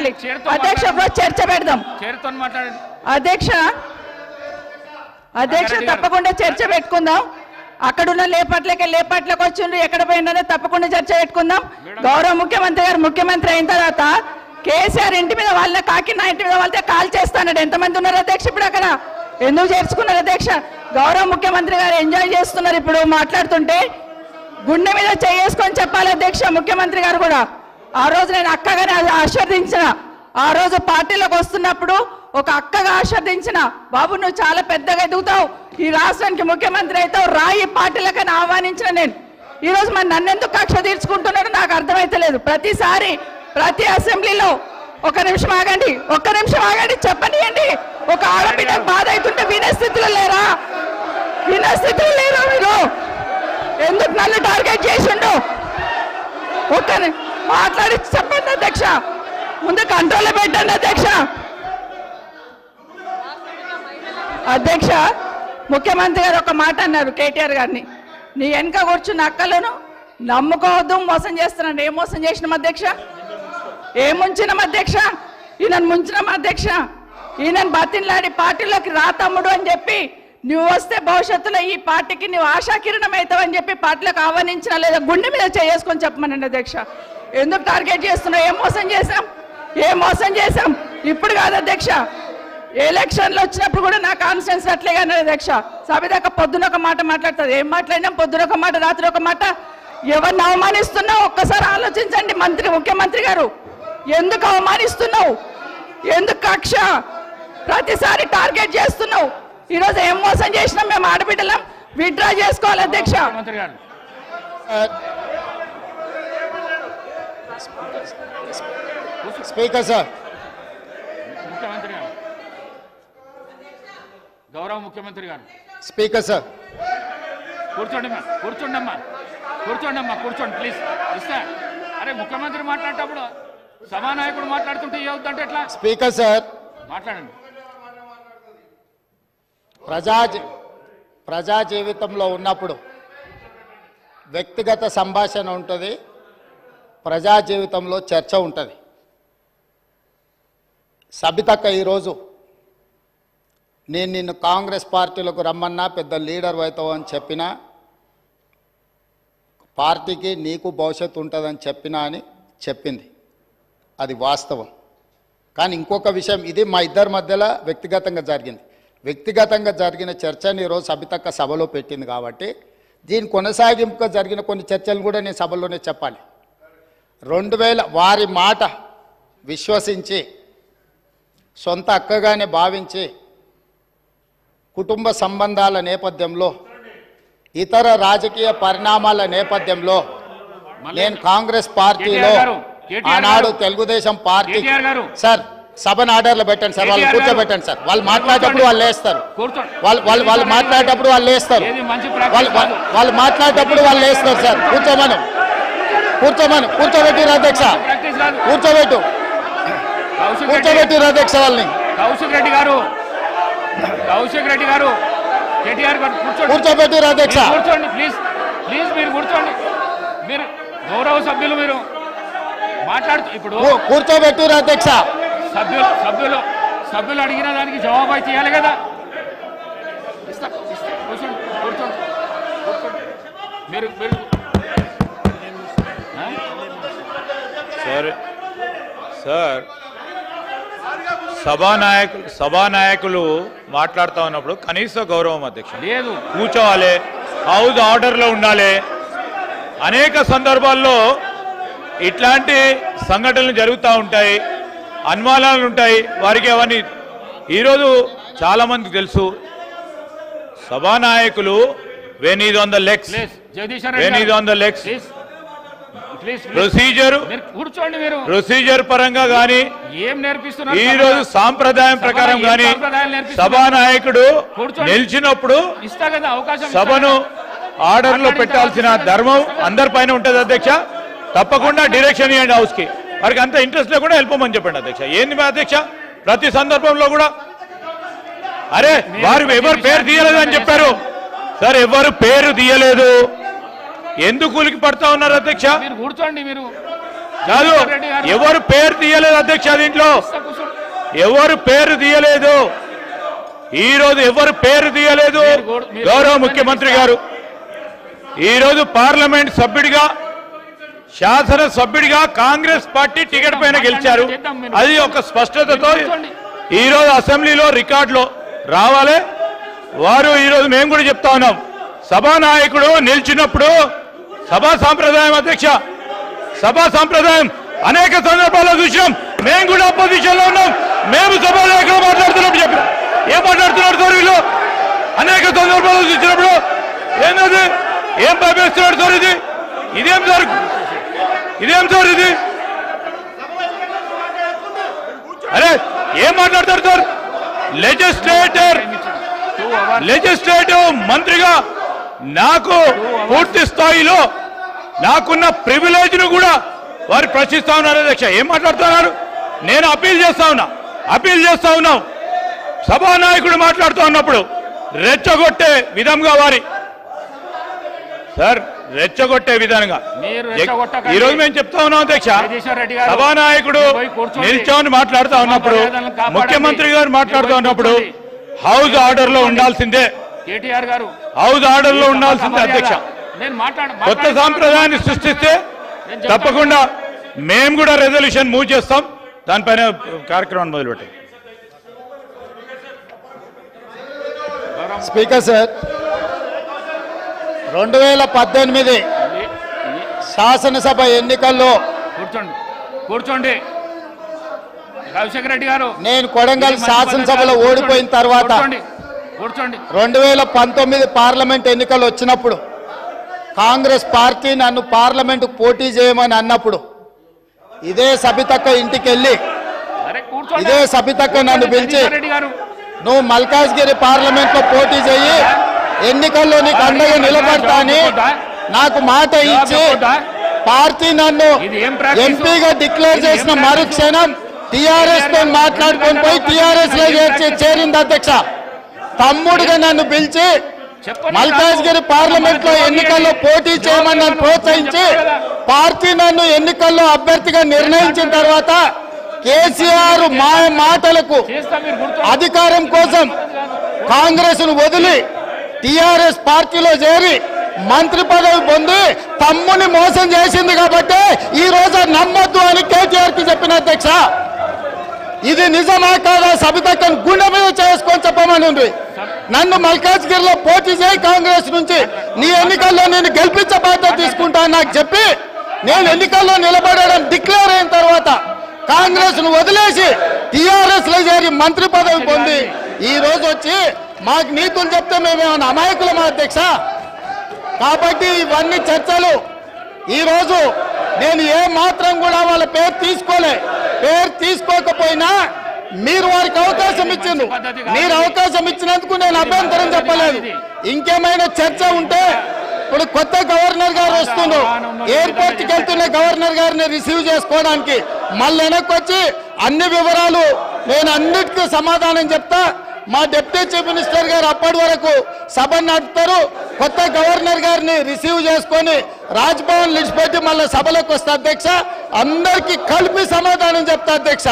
మాట్లాడాలి అధ్యక్ష చర్చ పెడదాం అధ్యక్ష తప్పకుండా చర్చ పెట్టుకుందాం అక్కడున్న లేపట్లకు వచ్చిండ్రు ఎక్కడ పోయిందో తప్పకుండా చర్చ పెట్టుకుందాం గౌరవ ముఖ్యమంత్రి గారు ముఖ్యమంత్రి అయిన తర్వాత కేసీఆర్ ఇంటి మీద వాళ్ళ కాకినా ఇంటి మీద వాళ్ళతో కాల్ చేస్తాడు ఎంతమంది ఉన్నారు అధ్యక్ష ఇప్పుడు అక్కడ ఎందుకు చేర్చుకున్నారు అధ్యక్ష గౌరవ ముఖ్యమంత్రి గారు ఎంజాయ్ చేస్తున్నారు ఇప్పుడు మాట్లాడుతుంటే గుండె మీద చేసుకొని చెప్పాలి అధ్యక్ష ముఖ్యమంత్రి గారు కూడా ఆ రోజు నేను అక్కగానే ఆశీర్వదించిన ఆ రోజు పార్టీలోకి వస్తున్నప్పుడు ఒక అక్కగా ఆశీర్వదించిన బాబు నువ్వు చాలా పెద్దగా ఎదుగుతావు ఈ రాష్ట్రానికి ముఖ్యమంత్రి అవుతావు రాయి పార్టీలకని ఆహ్వానించిన నేను ఈ రోజు మరి నన్నెందుకు కక్ష తీర్చుకుంటున్నాడు నాకు అర్థమైతలేదు ప్రతిసారి ప్రతి అసెంబ్లీలో ఒక్క నిమిషం ఆగండి చెప్పనియండి ఒక ఆడబిడ్డకు బాధ అవుతుంటే వినే స్థితిలో లేరా మీరు ఎందుకు నన్ను టార్గెట్ చేసిండు మాట్లాడి చెప్పండి అధ్యక్ష ముందు కంట్రోల్లో పెట్టండి అధ్యక్ష ముఖ్యమంత్రి గారు ఒక మాట అన్నారు కేటీఆర్ గారిని నీ వెనక కూర్చున్న అక్కలను నమ్ముకోవద్దు మోసం చేస్తున్నాను ఏం మోసం చేసినాం అధ్యక్ష ఏం ముంచినాం అధ్యక్ష ఈయనను ముంచినాం అధ్యక్ష ఈయనను బతిన్లాడి పార్టీలోకి రా తమ్ముడు అని చెప్పి నువ్వు వస్తే భవిష్యత్తులో ఈ పార్టీకి నువ్వు ఆశాకిరణం అవుతావు అని చెప్పి పార్టీలోకి ఆహ్వానించినా లేదా గుండె మీద చేసుకొని చెప్పమనండి అధ్యక్ష ఎందుకు టార్గెట్ చేస్తున్నావు ఏం మోసం చేశాం ఇప్పుడు కాదు అధ్యక్ష ఎలక్షన్లు వచ్చినప్పుడు కూడా నా కాన్ఫిడెన్స్ అట్లే అన్నారు అధ్యక్ష సభ దాకా పొద్దున ఒక మాట మాట్లాడుతుంది ఏం మాట్లాడినాం పొద్దున ఒక మాట రాత్రి ఒక మాట ఎవరిని అవమానిస్తున్నావు ఒక్కసారి ఆలోచించండి ముఖ్యమంత్రి గారు ఎందుకు అవమానిస్తున్నావు ఎందుకు కక్ష ప్రతిసారి టార్గెట్ చేస్తున్నావు ఈరోజు ఏం మోసం చేసినాం మేము ఆడబిడ్డలం విత్డ్రా చేసుకోవాలి అధ్యక్ష స్పీకర్ సార్ గౌరవ ముఖ్యమంత్రి గారు స్పీకర్ సార్ కూర్చోండి ప్లీజ్ ఇస్తా అరే ముఖ్యమంత్రి మాట్లాడేటప్పుడు సభానాయకుడు మాట్లాడుతుంటే ఏవద్దంటే ఎట్లా స్పీకర్ సార్ మాట్లాడండి ప్రజా జీవితంలో ఉన్నప్పుడు వ్యక్తిగత సంభాషణ ఉంటుంది ప్రజా జీవితంలో చర్చ ఉంటుంది సబితక్క ఈరోజు నేను నిన్ను కాంగ్రెస్ పార్టీలకు రమ్మన్నా పెద్ద లీడర్ అవుతావు అని చెప్పినా పార్టీకి నీకు భవిష్యత్తు ఉంటుందని చెప్పినా అని చెప్పింది అది వాస్తవం కానీ ఇంకొక విషయం ఇది మా ఇద్దరి మధ్యలో వ్యక్తిగతంగా జరిగిన చర్చని ఈరోజు సబితక్క సభలో పెట్టింది కాబట్టి దీని కొనసాగింపుగా జరిగిన కొన్ని చర్చలు కూడా నేను సభలోనే చెప్పాలి 2000 వారి మాట విశ్వసించి సొంత అక్కగానే భావించి కుటుంబ సంబంధాల నేపథ్యంలో ఇతర రాజకీయ పరిణామాల నేపథ్యంలో నేను కాంగ్రెస్ పార్టీలో ఆనాడు తెలుగుదేశం పార్టీ సార్ సభను ఆర్డర్లో పెట్టండి సార్ వాళ్ళు కూర్చోబెట్టండి సార్ వాళ్ళు మాట్లాడేటప్పుడు వాళ్ళు లేస్తారు వాళ్ళు మాట్లాడేటప్పుడు వాళ్ళు లేస్తారు వాళ్ళు మాట్లాడేటప్పుడు వాళ్ళు లేస్తారు సార్ కూర్చోబెట్టిరు అధ్యక్ష కూర్చోబెట్టిరు అధ్యక్ష వాళ్ళని కౌశిక్ రెడ్డి గారు కేటీఆర్ గారు కూర్చోబెట్టిరు అధ్యక్ష కూర్చోండి ప్లీజ్ మీరు కూర్చోండి మీరు గౌరవ సభ్యులు మీరు మాట్లాడుతూ ఇప్పుడు కూర్చోబెట్టిరు అధ్యక్ష సభ్యులు అడిగిన దానికి జవాబు అయితే ఇవ్వాలి కదా కూర్చోండి మీరు సార్ సభానాయకులు మాట్లాడుతూ ఉన్నప్పుడు కనీస గౌరవం అధ్యక్ష లేదు కూర్చోవాలి హౌస్ ఆర్డర్లో ఉండాలి అనేక సందర్భాల్లో ఇట్లాంటి సంఘటనలు జరుగుతూ ఉంటాయి అనుమానాలు ఉంటాయి వారికి అవన్నీ ఈరోజు చాలామందికి తెలుసు సభానాయకులు when is on the legs procedure పరంగా గానీ ఈ రోజు సాంప్రదాయం ప్రకారం గానీ సభానాయకుడు నిలిచినప్పుడు సభను ఆర్డర్ లో పెట్టాల్సిన ధర్మం అందరిపైన ఉంటుంది అధ్యక్ష తప్పకుండా డైరెక్షన్ ఇవ్వండి హౌస్ కి వారికి అంత ఇంట్రెస్ట్ లేకుండా వెళ్ళిపోమని చెప్పండి అధ్యక్ష ఏంది అధ్యక్ష ప్రతి సందర్భంలో కూడా అరే వారు ఎవరు పేరు తీయలేదు అని చెప్పారు సార్ ఎవరు పేరు తీయలేదు ఎందుకు కూలికి పడతా ఉన్నారు అధ్యక్ష కూర్చోండి మీరు కాదు, ఎవరు పేరు తీయలేదు అధ్యక్ష, దీంట్లో ఎవరు పేరు తీయలేదు. ఈ రోజు ఎవరు పేరు తీయలేదు. గౌరవ ముఖ్యమంత్రి గారు ఈరోజు పార్లమెంట్ సభ్యుడిగా, శాసన సభ్యుడిగా కాంగ్రెస్ పార్టీ టికెట్ పైన గెలిచారు. అది ఒక స్పష్టతతో ఈరోజు అసెంబ్లీలో రికార్డులో రావాలి. వారు ఈరోజు మేము కూడా చెప్తా ఉన్నాం, సభానాయకుడు నిలిచినప్పుడు సభా సాంప్రదాయం అధ్యక్ష, సభా సాంప్రదాయం అనేక సందర్భాల్లో చూసినాం. మేము కూడా అపోజిషన్ లో ఉన్నాం. మేము సభానాయకుడు మాట్లాడుతున్నప్పుడు చెప్పిన ఏం మాట్లాడుతున్నారు సార్ వీళ్ళు? అనేక సందర్భాల్లో చూసినప్పుడు ఏంటది? ఏం భయపేస్తున్నాడు సార్? ఇదేం సార్? ఇదేం సార్ ఇది? అరే ఏం మాట్లాడతారు సార్? లెజిస్లేటివ్ మంత్రిగా నాకు పూర్తి స్థాయిలో నాకున్న ప్రివిలేజ్ ను కూడా వారు ప్రశ్నిస్తా ఉన్నారు అధ్యక్ష. ఏం మాట్లాడుతున్నారు? నేను అప్పీల్ చేస్తా ఉన్నాం. సభానాయకుడు మాట్లాడుతూ ఉన్నప్పుడు రెచ్చగొట్టే విధంగా రెచ్చగొట్టే విధంగా ఈరోజు మేము చెప్తా ఉన్నాం అధ్యక్ష. సభానాయకుడు నిల్చొని మాట్లాడుతూ ఉన్నప్పుడు, ముఖ్యమంత్రి గారు మాట్లాడుతూ ఉన్నప్పుడు హౌస్ ఆర్డర్ లో ఉండాల్సిందే, కేటీఆర్ గారు హౌస్ ఆర్డర్ లో ఉండాల్సిందే అధ్యక్ష. కొత్త సాంప్రదాయాన్ని సృష్టిస్తే తప్పకుండా మేము కూడా రెజల్యూషన్ మూవ్ చేస్తాం. దానిపైన కార్యక్రమాన్ని మొదలుపెట్టాం. స్పీకర్ సార్, 2018 శాసనసభ ఎన్నికల్లో కూర్చోండి రాజశేఖర రెడ్డి గారు, నేను కొడంగల్ శాసనసభలో ఓడిపోయిన తర్వాత 2019 పార్లమెంట్ ఎన్నికలు వచ్చినప్పుడు కాంగ్రెస్ పార్టీ నన్ను పార్లమెంట్ పోటీ చేయమని అన్నప్పుడు ఇదే సబితక్క ఇంటికి వెళ్ళి ఇదే సబితక్క నన్ను పిలిచి నువ్వు మల్కాజ్గిరి పార్లమెంట్ లో పోటీ చేయి, ఎన్నికల్లో నీకు అండగా నిలబడతా అని నాకు మాట ఇచ్చి పార్టీ నన్ను ఎంపీగా డిక్లేర్ చేసిన మరుక్షణం టిఆర్ఎస్ తో మాట్లాడుకొని పోయి టిఆర్ఎస్ లో చేరింది అధ్యక్ష. తమ్ముడుగా నన్ను పిలిచి మల్కాజ్గిరి పార్లమెంట్ లో ఎన్నికల్లో పోటీ చేయమని నన్ను ప్రోత్సహించి పార్టీ నన్ను ఎన్నికల్లో అభ్యర్థిగా నిర్ణయించిన తర్వాత కేసీఆర్ మాటలకు అధికారం కోసం కాంగ్రెస్ ను వదిలి టిఆర్ఎస్ పార్టీలో చేరి మంత్రి పదవి పొంది తమ్ముని మోసం చేసింది కాబట్టి ఈ రోజు నమ్మొద్దు అని కేటీఆర్ కి చెప్పిన అధ్యక్ష. ఇది నిజమా కాదా సబితక్కను గుండె మీద చేసుకొని చెప్పమని ఉంది. నన్ను మల్కాజ్గిరిలో పోటీ చేయి కాంగ్రెస్ నుంచి, నీ ఎన్నికల్లో నేను గెలిపించే బాధ్యత తీసుకుంటాను నాకు చెప్పి నేను ఎన్నికల్లో నిలబడడం డిక్లేర్ అయిన తర్వాత కాంగ్రెస్ ను వదిలేసి టిఆర్ఎస్ లో చేరి మంత్రి పదవి పొంది ఈ రోజు వచ్చి మాకు నీతులు చెప్తే మేమేమన్నా అమాయకులమా అధ్యక్ష? కాబట్టి ఇవన్నీ చర్చలు. ఈరోజు నేను ఏ మాత్రం కూడా వాళ్ళ పేరు తీసుకోకపోయినా మీరు వారికి అవకాశం ఇచ్చిండ్రు. మీరు అవకాశం ఇచ్చినందుకు నేను అభ్యంతరం చెప్పలేదు. ఇంకేమైనా చర్చ ఉంటే ఇప్పుడు కొత్త గవర్నర్ గారు వస్తున్నారు, ఎయిర్పోర్ట్కి వెళ్తున్న గవర్నర్ గారిని రిసీవ్ చేసుకోవడానికి మళ్ళీ వెనక్కి వచ్చి అన్ని వివరాలు నేను అన్నిటికీ సమాధానం చెప్తా. మా డిప్యూటీ చీఫ్ మినిస్టర్ గారు అప్పటి వరకు సభ నడుపుతారు. కొత్త గవర్నర్ గారిని రిసీవ్ చేసుకొని రాజ్భవన్ లిడిచిపెట్టి మళ్ళీ సభలోకి వస్తా అధ్యక్ష. అందరికీ కలిపి సమాధానం చెప్తా అధ్యక్ష.